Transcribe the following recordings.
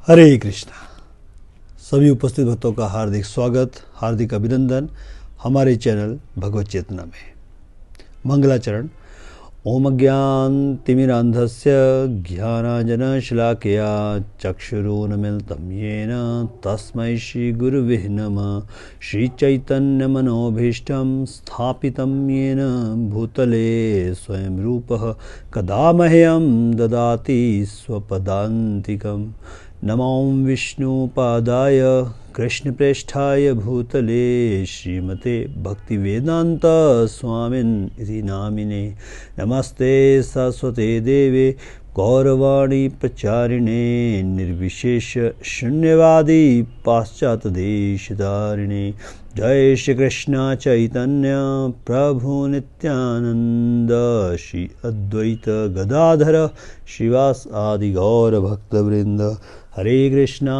हरे कृष्णा। सभी उपस्थित भक्तों का हार्दिक स्वागत, हार्दिक अभिनंदन हमारे चैनल भगवत चेतना में। मंगलाचरण। ओम अज्ञानतिमिरान्धस्य ज्ञानाञ्जनशलाकया चक्षुरुन्मिलितं येन तस्मै श्रीगुरुवे नमः। श्रीचैतन्यमनोभीष्टं स्थापितं येन भूतले स्वयं रूपः कदा मह्यं ददाति स्वपदान्तिकम्। नमो विष्णुपादाय कृष्णप्रेष्ठाय भूतले श्रीमते भक्तिवेदांत स्वामिन् इति नामिने। नमस्ते सरस्वते देवे गौरवाणी प्रचारिणे निर्विशेष शून्यवादी पाश्चात्यदेशधारिणे। जय श्री कृष्ण चैतन्य प्रभु नित्यानंद श्री अद्वैत गदाधर श्रीवास आदि गौर भक्तवृंद। हरे कृष्णा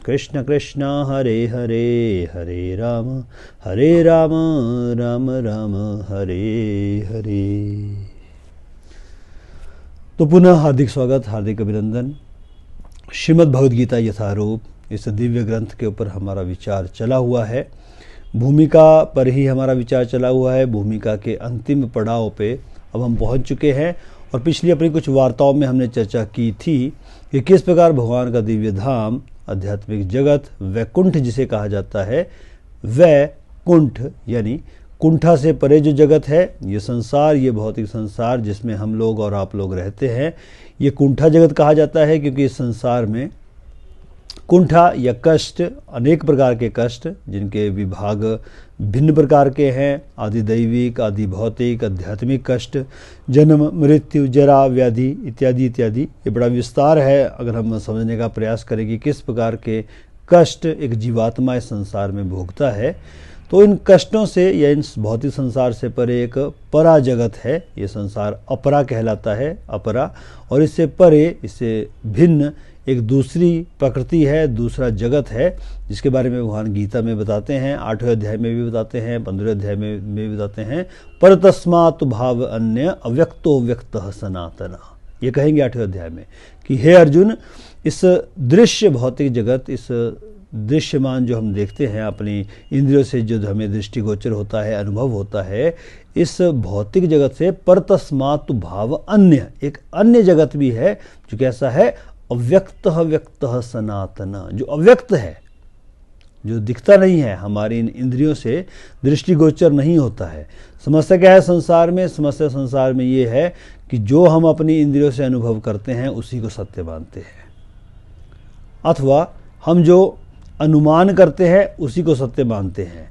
कृष्ण कृष्ण हरे हरे, हरे राम राम राम हरे हरे। तो पुनः हार्दिक स्वागत, हार्दिक अभिनंदन। श्रीमद् भगवद गीता यथारूप इस दिव्य ग्रंथ के ऊपर हमारा विचार चला हुआ है। भूमिका पर ही हमारा विचार चला हुआ है। भूमिका के अंतिम पड़ाव पे अब हम पहुंच चुके हैं और पिछली अपनी कुछ वार्ताओं में हमने चर्चा की थी कि किस प्रकार भगवान का दिव्य धाम, आध्यात्मिक जगत, वैकुंठ जिसे कहा जाता है, वैकुंठ यानी कुंठा से परे जो जगत है, ये संसार, ये भौतिक संसार जिसमें हम लोग और आप लोग रहते हैं, ये कुंठा जगत कहा जाता है क्योंकि इस संसार में कुंठा या कष्ट, अनेक प्रकार के कष्ट जिनके विभाग भिन्न प्रकार के हैं, आदि दैविक, आदि भौतिक, आध्यात्मिक कष्ट, जन्म, मृत्यु, जरा, व्याधि इत्यादि इत्यादि। ये बड़ा विस्तार है अगर हम समझने का प्रयास करें कि किस प्रकार के कष्ट एक जीवात्मा इस संसार में भोगता है। तो इन कष्टों से या इन भौतिक संसार से परे एक परा जगत है। ये संसार अपरा कहलाता है, अपरा। और इससे परे, इससे भिन्न एक दूसरी प्रकृति है, दूसरा जगत है, जिसके बारे में भगवान गीता में बताते हैं, 8वें अध्याय में भी बताते हैं, 15वें अध्याय में भी बताते हैं। पर तस्मात् भाव अन्य अव्यक्तो व्यक्तः सनातन। ये कहेंगे 8वें अध्याय में कि हे अर्जुन, इस दृश्य भौतिक जगत, इस दृश्यमान जो हम देखते हैं अपनी इंद्रियों से, जो हमें दृष्टिगोचर होता है, अनुभव होता है, इस भौतिक जगत से पर तस्मात् भाव अन्य, एक अन्य जगत भी है जो कैसा है, अव्यक्त व्यक्त सनातन, जो अव्यक्त है, जो दिखता नहीं है, हमारी इन इंद्रियों से दृष्टिगोचर नहीं होता है। समस्या क्या है संसार में? समस्या संसार में ये है कि जो हम अपनी इंद्रियों से अनुभव करते हैं उसी को सत्य मानते हैं, अथवा हम जो अनुमान करते हैं उसी को सत्य मानते हैं,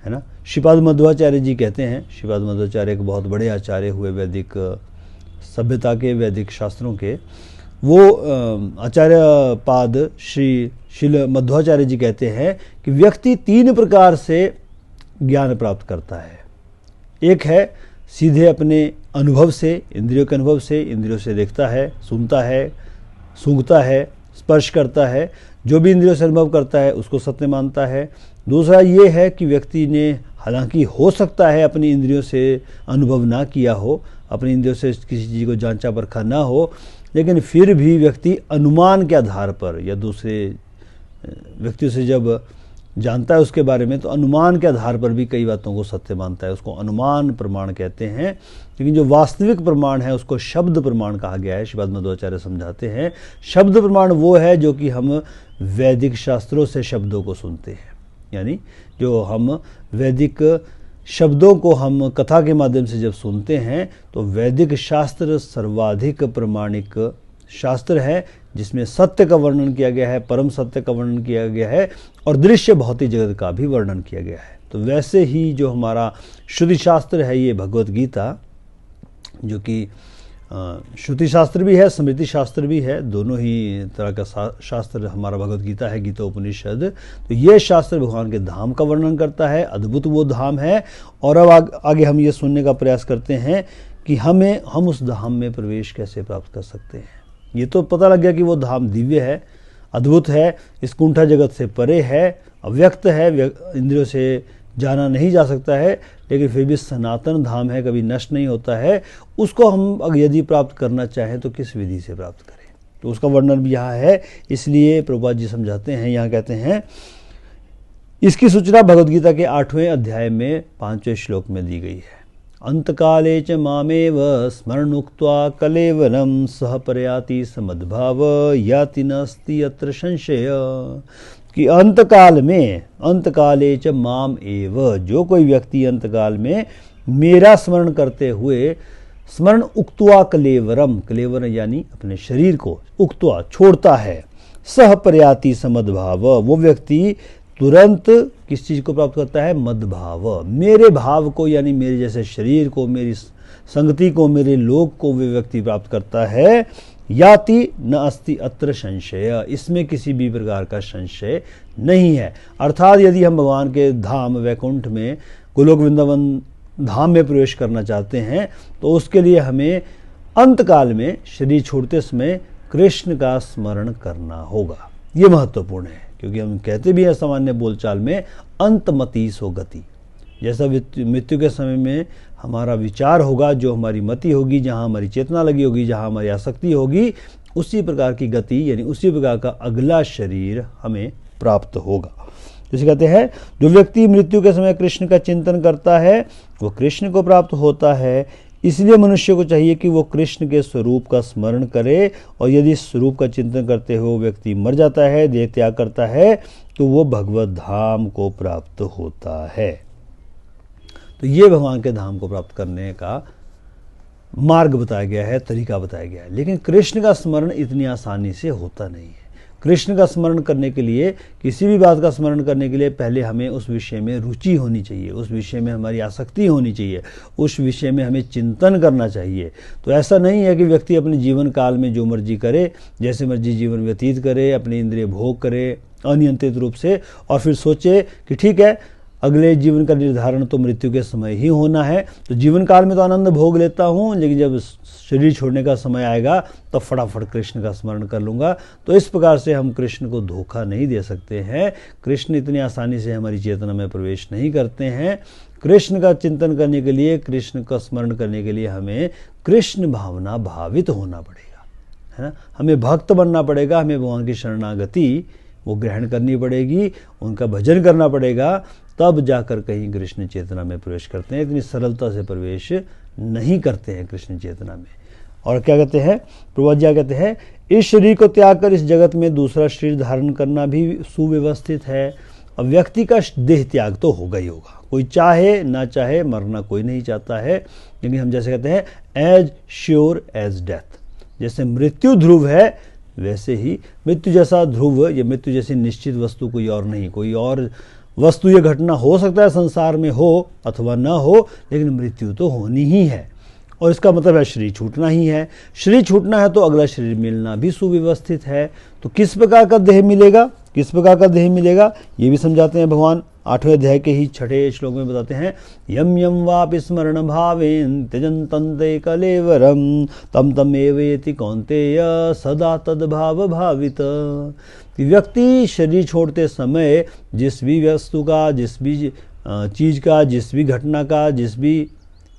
है ना। श्रीपाद मध्वाचार्य जी कहते हैं, श्रीपाद मध्वाचार्य एक बहुत बड़े आचार्य हुए वैदिक सभ्यता के, वैदिक शास्त्रों के। वो आचार्य पाद श्रील मध्वाचार्य जी कहते हैं कि व्यक्ति 3 प्रकार से ज्ञान प्राप्त करता है। एक है सीधे अपने अनुभव से, इंद्रियों के अनुभव से, इंद्रियों से देखता है, सुनता है, सूंघता है, स्पर्श करता है, जो भी इंद्रियों से अनुभव करता है उसको सत्य मानता है। दूसरा ये है कि व्यक्ति ने, हालांकि हो सकता है अपनी इंद्रियों से अनुभव ना किया हो, अपनी इंद्रियों से किसी चीज़ को जांचा परखा ना हो, लेकिन फिर भी व्यक्ति अनुमान के आधार पर या दूसरे व्यक्तियों से जब जानता है उसके बारे में, तो अनुमान के आधार पर भी कई बातों को सत्य मानता है। उसको अनुमान प्रमाण कहते हैं। लेकिन जो वास्तविक प्रमाण है उसको शब्द प्रमाण कहा गया है। श्रीपाद मध्वाचार्य समझाते हैं, शब्द प्रमाण वो है जो कि हम वैदिक शास्त्रों से शब्दों को सुनते हैं, यानी जो हम वैदिक शब्दों को हम कथा के माध्यम से जब सुनते हैं, तो वैदिक शास्त्र सर्वाधिक प्रमाणिक शास्त्र है, जिसमें सत्य का वर्णन किया गया है, परम सत्य का वर्णन किया गया है और दृश्य भौतिक जगत का भी वर्णन किया गया है। तो वैसे ही जो हमारा श्रुति शास्त्र है, ये भगवत गीता, जो कि श्रुति शास्त्र भी है, स्मृति शास्त्र भी है, दोनों ही तरह का शास्त्र हमारा भगवत गीता है, गीता उपनिषद। तो ये शास्त्र भगवान के धाम का वर्णन करता है, अद्भुत वो धाम है। और अब आगे हम ये सुनने का प्रयास करते हैं कि हम उस धाम में प्रवेश कैसे प्राप्त कर सकते हैं। ये तो पता लग गया कि वो धाम दिव्य है, अद्भुत है, इस कुंठा जगत से परे है, अव्यक्त है, इंद्रियों से जाना नहीं जा सकता है, लेकिन फिर भी सनातन धाम है, कभी नष्ट नहीं होता है। उसको हम यदि प्राप्त करना चाहें तो किस विधि से प्राप्त करें? तो उसका वर्णन भी यहाँ है। इसलिए प्रभुपाद जी समझाते हैं, यहाँ कहते हैं इसकी सूचना भगवद गीता के 8वें अध्याय में 5वें श्लोक में दी गई है। अंतकाले च मामेव स्मरणुक्त्वा कलेवरम सह प्रयाति समद्भाव याति नास्ति अत्र संशय, कि अंतकाले च माम एव, जो कोई व्यक्ति अंतकाल में मेरा स्मरण करते हुए, स्मरण उक्त्वा कलेवरम, कलेवर यानी अपने शरीर को, उक्त्वा छोड़ता है, सह प्रयाति समद्भाव, वो व्यक्ति तुरंत किस चीज़ को प्राप्त करता है? मद्भाव, मेरे भाव को, यानी मेरे जैसे शरीर को, मेरी संगति को, मेरे लोक को वे व्यक्ति प्राप्त करता है। याति न अस्ति अत्र संशय, इसमें किसी भी प्रकार का संशय नहीं है। अर्थात यदि हम भगवान के धाम वैकुंठ में, गोलोक वृंदावन धाम में प्रवेश करना चाहते हैं तो उसके लिए हमें अंतकाल में शरीर छोड़ते समय कृष्ण का स्मरण करना होगा। ये महत्वपूर्ण है, क्योंकि हम कहते भी हैं सामान्य बोलचाल में अंतमति सो गति। जैसा मृत्यु के समय में हमारा विचार होगा, जो हमारी मति होगी, जहाँ हमारी चेतना लगी होगी, जहाँ हमारी आसक्ति होगी, उसी प्रकार की गति, यानी उसी प्रकार का अगला शरीर हमें प्राप्त होगा। जैसे कहते हैं जो व्यक्ति मृत्यु के समय कृष्ण का चिंतन करता है वो कृष्ण को प्राप्त होता है। इसलिए मनुष्य को चाहिए कि वो कृष्ण के स्वरूप का स्मरण करे, और यदि स्वरूप का चिंतन करते हुए वो व्यक्ति मर जाता है, देह त्याग करता है, तो वो भगवत धाम को प्राप्त होता है। तो ये भगवान के धाम को प्राप्त करने का मार्ग बताया गया है, तरीका बताया गया है। लेकिन कृष्ण का स्मरण इतनी आसानी से होता नहीं है। कृष्ण का स्मरण करने के लिए, किसी भी बात का स्मरण करने के लिए पहले हमें उस विषय में रुचि होनी चाहिए, उस विषय में हमारी आसक्ति होनी चाहिए, उस विषय में हमें चिंतन करना चाहिए। तो ऐसा नहीं है कि व्यक्ति अपने जीवन काल में जो मर्जी करे, जैसे मर्जी जीवन व्यतीत करे, अपने इंद्रिय भोग करे अनियंत्रित रूप से, और फिर सोचे कि ठीक है अगले जीवन का निर्धारण तो मृत्यु के समय ही होना है, तो जीवन काल में तो आनंद भोग लेता हूँ, लेकिन जब शरीर छोड़ने का समय आएगा तो फटाफट कृष्ण का स्मरण कर लूँगा। तो इस प्रकार से हम कृष्ण को धोखा नहीं दे सकते हैं। कृष्ण इतनी आसानी से हमारी चेतना में प्रवेश नहीं करते हैं। कृष्ण का चिंतन करने के लिए, कृष्ण का स्मरण करने के लिए हमें कृष्ण भावना भावित होना पड़ेगा, है ना। हमें भक्त बनना पड़ेगा, हमें भगवान की शरणागति वो ग्रहण करनी पड़ेगी, उनका भजन करना पड़ेगा, तब जाकर कहीं कृष्ण चेतना में प्रवेश करते हैं। इतनी सरलता से प्रवेश नहीं करते हैं कृष्ण चेतना में। और क्या कहते हैं प्रभुपाद जी, कहते हैं इस शरीर को त्याग कर इस जगत में दूसरा शरीर धारण करना भी सुव्यवस्थित है। अब व्यक्ति का देह त्याग तो होगा ही होगा, कोई चाहे ना चाहे, मरना कोई नहीं चाहता है। लेकिन हम जैसे कहते हैं एज श्योर एज डेथ, जैसे मृत्यु ध्रुव है वैसे ही मृत्यु जैसा ध्रुव या मृत्यु जैसी निश्चित वस्तु कोई और नहीं। कोई और वस्तु ये घटना हो सकता है संसार में हो अथवा ना हो, लेकिन मृत्यु तो होनी ही है। और इसका मतलब है शरीर छूटना ही है। शरीर छूटना है तो अगला शरीर मिलना भी सुव्यवस्थित है। तो किस प्रकार का देह मिलेगा, किस प्रकार का देह मिलेगा, ये भी समझाते हैं भगवान 8वें अध्याय के ही 6ठे श्लोक में बताते हैं। यम यम वापि स्मरण भावेन त्यजन्तन्ते कलेवरम तम तम एवेति कौन्तेय सदा तद्भाव भावित। व्यक्ति शरीर छोड़ते समय जिस भी वस्तु का, जिस भी चीज़ का, जिस भी घटना का, जिस भी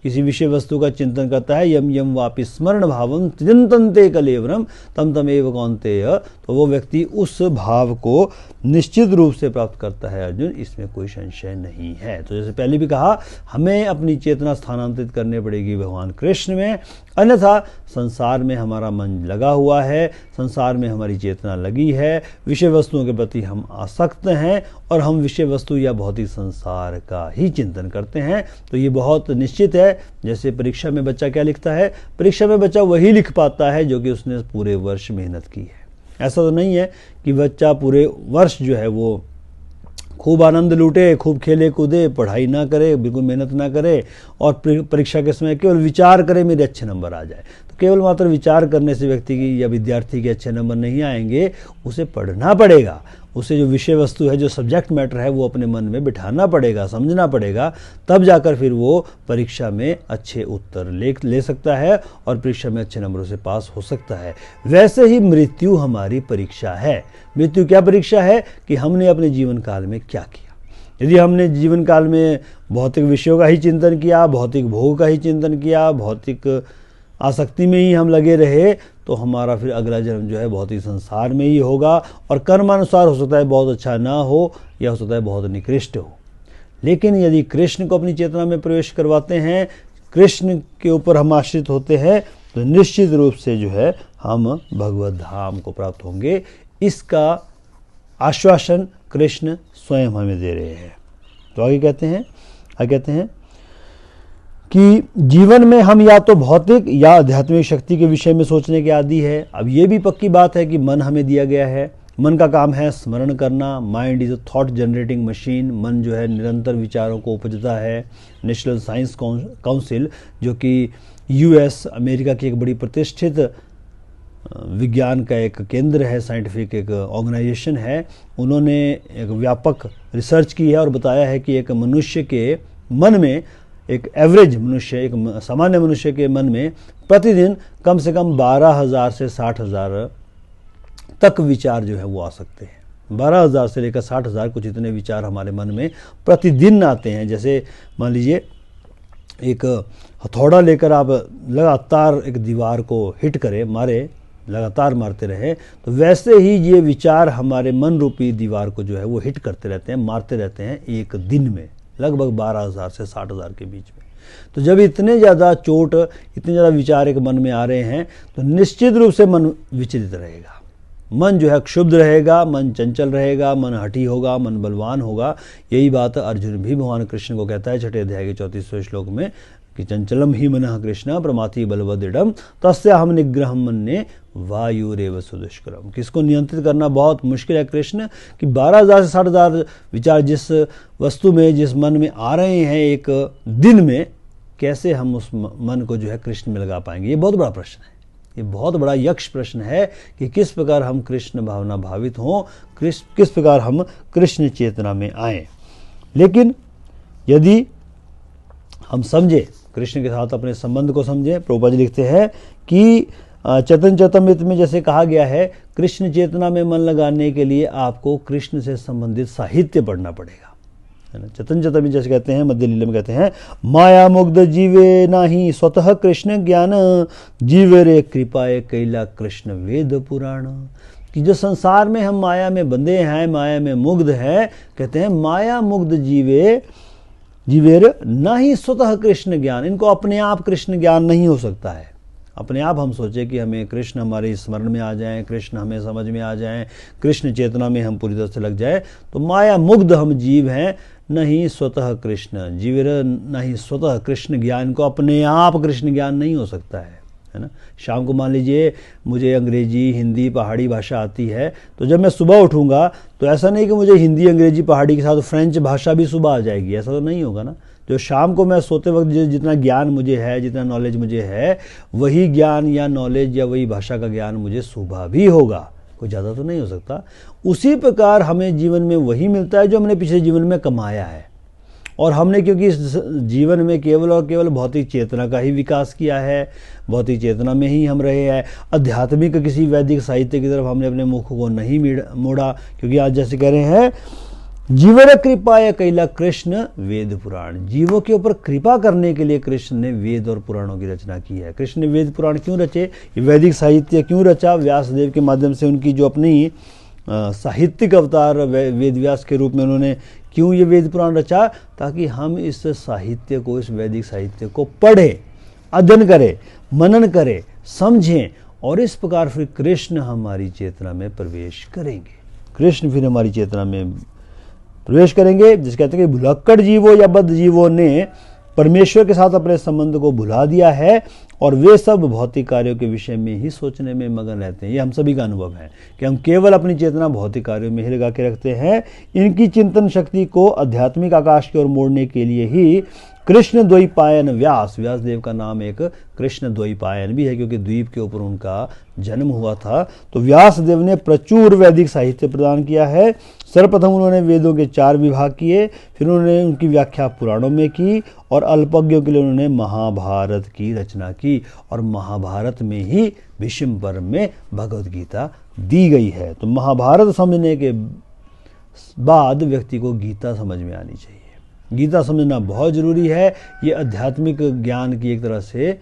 किसी विषय वस्तु का चिंतन करता है, यम यम वापि स्मरण भावम त्यजन्तन्ते कलेवरम तम तम एव कौन्तेय, तो वो व्यक्ति उस भाव को निश्चित रूप से प्राप्त करता है अर्जुन, इसमें कोई संशय नहीं है। तो जैसे पहले भी कहा, हमें अपनी चेतना स्थानांतरित करनी पड़ेगी भगवान कृष्ण में, अन्यथा संसार में हमारा मन लगा हुआ है, संसार में हमारी चेतना लगी है, विषय वस्तुओं के प्रति हम आसक्त हैं और हम विषय वस्तु या भौतिक संसार का ही चिंतन करते हैं। तो ये बहुत निश्चित है। जैसे परीक्षा में बच्चा क्या लिखता है, परीक्षा में बच्चा वही लिख पाता है जो कि उसने पूरे वर्ष मेहनत की है। ऐसा तो नहीं है कि बच्चा पूरे वर्ष जो है वो खूब आनंद लूटे, खूब खेले कूदे, पढ़ाई ना करे, बिल्कुल मेहनत ना करे और परीक्षा के समय केवल विचार करे मेरे अच्छे नंबर आ जाए। तो केवल मात्र विचार करने से व्यक्ति की या विद्यार्थी के अच्छे नंबर नहीं आएंगे, उसे पढ़ना पड़ेगा, उसे जो विषय वस्तु है, जो सब्जेक्ट मैटर है, वो अपने मन में बिठाना पड़ेगा, समझना पड़ेगा, तब जाकर फिर वो परीक्षा में अच्छे उत्तर ले सकता है और परीक्षा में अच्छे नंबरों से पास हो सकता है। वैसे ही मृत्यु हमारी परीक्षा है। मृत्यु क्या परीक्षा है कि हमने अपने जीवन काल में क्या किया। यदि हमने जीवन काल में भौतिक विषयों का ही चिंतन किया, भौतिक भोग का ही चिंतन किया, भौतिक आसक्ति में ही हम लगे रहे, तो हमारा फिर अगला जन्म जो है बहुत ही संसार में ही होगा, और कर्मानुसार हो सकता है बहुत अच्छा ना हो, या हो सकता है बहुत निकृष्ट हो। लेकिन यदि कृष्ण को अपनी चेतना में प्रवेश करवाते हैं, कृष्ण के ऊपर हम आश्रित होते हैं, तो निश्चित रूप से जो है हम भगवत धाम को प्राप्त होंगे। इसका आश्वासन कृष्ण स्वयं हमें दे रहे हैं। तो आगे कहते हैं कि जीवन में हम या तो भौतिक या आध्यात्मिक शक्ति के विषय में सोचने के आदी है। अब ये भी पक्की बात है कि मन हमें दिया गया है, मन का काम है स्मरण करना। Mind is a thought generating machine. मन जो है निरंतर विचारों को उपजता है। नेशनल साइंस काउंसिल, जो कि यूएस अमेरिका की एक बड़ी प्रतिष्ठित विज्ञान का एक केंद्र है, साइंटिफिक एक ऑर्गेनाइजेशन है, उन्होंने एक व्यापक रिसर्च की है और बताया है कि एक मनुष्य के मन में, एक एवरेज मनुष्य, एक सामान्य मनुष्य के मन में प्रतिदिन कम से कम 12,000 से 60,000 तक विचार जो है वो आ सकते हैं। 12,000 से लेकर 60,000 कुछ इतने विचार हमारे मन में प्रतिदिन आते हैं। जैसे मान लीजिए एक हथौड़ा लेकर आप लगातार एक दीवार को हिट करें, मारे, लगातार मारते रहे, तो वैसे ही ये विचार हमारे मन रूपी दीवार को जो है वो हिट करते रहते हैं, मारते रहते हैं एक दिन में, लगभग 12,000 से 60,000 के बीच में। तो जब इतने ज़्यादा चोट, इतने ज़्यादा विचार एक मन में आ रहे हैं, तो निश्चित रूप से मन विचलित रहेगा, मन जो है क्षुब्ध रहेगा, मन चंचल रहेगा, मन हठी होगा, मन बलवान होगा। यही बात अर्जुन भी भगवान कृष्ण को कहता है 6 अध्याय के 34वें श्लोक में कि चंचलम ही मनः कृष्ण प्रमाथि बलवदृढ़ तस्य हम निग्रहम मन्ये वायुरेव सुदुष्करम। किसको नियंत्रित करना बहुत मुश्किल है कृष्ण, कि 12,000 से 60,000 विचार जिस वस्तु में, जिस मन में आ रहे हैं एक दिन में, कैसे हम उस मन को जो है कृष्ण में लगा पाएंगे? ये बहुत बड़ा प्रश्न है, ये बहुत बड़ा यक्ष प्रश्न है कि किस प्रकार हम कृष्ण भावना भावित हों, किस प्रकार हम कृष्ण चेतना में आएं। लेकिन यदि हम समझे, कृष्ण के साथ अपने संबंध को समझें, प्रभुपाद जी लिखते हैं कि चैतन्य चरितमृत में जैसे कहा गया है, कृष्ण चेतना में मन लगाने के लिए आपको कृष्ण से संबंधित साहित्य पढ़ना पड़ेगा, है ना। चैतन्य चरितमृत जैसे कहते हैं, मध्य लीला में कहते हैं, माया मुग्ध जीवे नाही स्वतः कृष्ण ज्ञान, जीवे रे कृपाए कैला कृष्ण वेद पुराण। कि जो संसार में हम माया में बंधे हैं, माया में मुग्ध हैं, कहते हैं माया मुग्ध जीवेर ना ही स्वतः कृष्ण ज्ञान, इनको अपने आप कृष्ण ज्ञान नहीं हो सकता है। अपने आप हम सोचे कि हमें कृष्ण हमारे स्मरण में आ जाएं, कृष्ण हमें समझ में आ जाएं, कृष्ण चेतना में हम पूरी तरह से लग जाए, तो माया मुग्ध हम जीव हैं, नहीं स्वतः कृष्ण जीवेर ना ही स्वतः कृष्ण ज्ञान, को अपने आप कृष्ण ज्ञान नहीं हो सकता है ना। शाम को मान लीजिए मुझे अंग्रेजी, हिंदी, पहाड़ी भाषा आती है, तो जब मैं सुबह उठूंगा तो ऐसा नहीं कि मुझे हिंदी, अंग्रेजी, पहाड़ी के साथ फ्रेंच भाषा भी सुबह आ जाएगी, ऐसा तो नहीं होगा ना। जो शाम को मैं सोते वक्त जितना ज्ञान मुझे है, जितना नॉलेज मुझे है, वही ज्ञान या नॉलेज या वही भाषा का ज्ञान मुझे सुबह भी होगा, कोई ज़्यादा तो नहीं हो सकता। उसी प्रकार हमें जीवन में वही मिलता है जो हमने पिछले जीवन में कमाया है, और हमने क्योंकि इस जीवन में केवल और केवल भौतिक चेतना का ही विकास किया है, भौतिक चेतना में ही हम रहे हैं, आध्यात्मिक किसी वैदिक साहित्य की तरफ हमने अपने मुख को नहीं मोड़ा, क्योंकि आज जैसे कह रहे हैं जीवन कृपाय कैला कृष्ण वेद पुराण, जीवों के ऊपर कृपा करने के लिए कृष्ण ने वेद और पुराणों की रचना की है। कृष्ण ने वेद पुराण क्यों रचे, ये वैदिक साहित्य क्यों रचा? व्यासदेव के माध्यम से उनकी जो अपनी साहित्यिक अवतार वेद व्यास के रूप में उन्होंने क्यों ये वेद पुराण रचा? ताकि हम इस साहित्य को, इस वैदिक साहित्य को पढ़ें, अध्ययन करें, मनन करें, समझें, और इस प्रकार फिर कृष्ण हमारी चेतना में प्रवेश करेंगे। कृष्ण फिर हमारी चेतना में प्रवेश करेंगे। जिस कहते हैं कि भुलक्कड़ जीवों या बद्ध जीवों ने परमेश्वर के साथ अपने संबंध को भुला दिया है, और वे सब भौतिक कार्यों के विषय में ही सोचने में मगन रहते हैं। ये हम सभी का अनुभव है कि हम केवल अपनी चेतना भौतिक कार्यों में ही लगा के रखते हैं। इनकी चिंतन शक्ति को आध्यात्मिक आकाश की ओर मोड़ने के लिए ही कृष्ण द्वैपायन व्यासदेव का नाम एक कृष्ण द्वैपायन भी है, क्योंकि द्वीप के ऊपर उनका जन्म हुआ था। तो व्यासदेव ने प्रचुर वैदिक साहित्य प्रदान किया है। सर्वप्रथम उन्होंने वेदों के 4 विभाग किए, फिर उन्होंने उनकी व्याख्या पुराणों में की, और अल्पज्ञों के लिए उन्होंने महाभारत की रचना की, और महाभारत में ही भीष्म पर्व में भगवद गीता दी गई है। तो महाभारत समझने के बाद व्यक्ति को गीता समझ में आनी चाहिए। गीता समझना बहुत ज़रूरी है। ये आध्यात्मिक ज्ञान की एक तरह से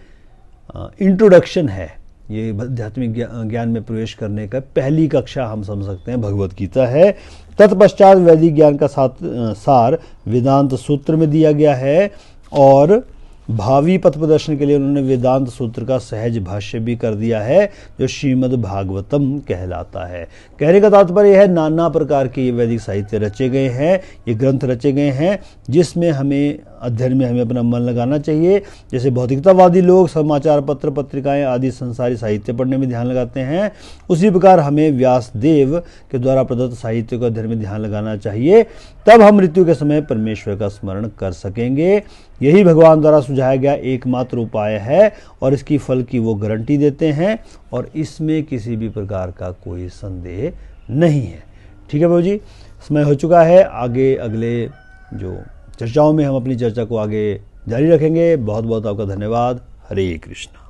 इंट्रोडक्शन है, ये आध्यात्मिक ज्ञान में प्रवेश करने का पहली कक्षा हम समझ सकते हैं भगवत गीता है। तत्पश्चात वैदिक ज्ञान का सार वेदांत सूत्र में दिया गया है और भावी पथ प्रदर्शन के लिए उन्होंने वेदांत सूत्र का सहज भाष्य भी कर दिया है जो श्रीमद् भागवतम कहलाता है। कहने का तात्पर्य है नाना प्रकार के ये वैदिक साहित्य रचे गए हैं, ये ग्रंथ रचे गए हैं जिसमें हमें अध्ययन में हमें अपना मन लगाना चाहिए। जैसे भौतिकतावादी लोग समाचार पत्र पत्रिकाएं आदि संसारी साहित्य पढ़ने में ध्यान लगाते हैं, उसी प्रकार हमें व्यासदेव के द्वारा प्रदत्त साहित्य को अध्ययन में ध्यान लगाना चाहिए। तब हम मृत्यु के समय परमेश्वर का स्मरण कर सकेंगे। यही भगवान द्वारा सुझाया गया एकमात्र उपाय है और इसकी फल की वो गारंटी देते हैं और इसमें किसी भी प्रकार का कोई संदेह नहीं है। ठीक है बाबू जी, समय हो चुका है। आगे अगले जो चर्चाओं में हम अपनी चर्चा को आगे जारी रखेंगे। बहुत बहुत आपका धन्यवाद। हरे कृष्ण।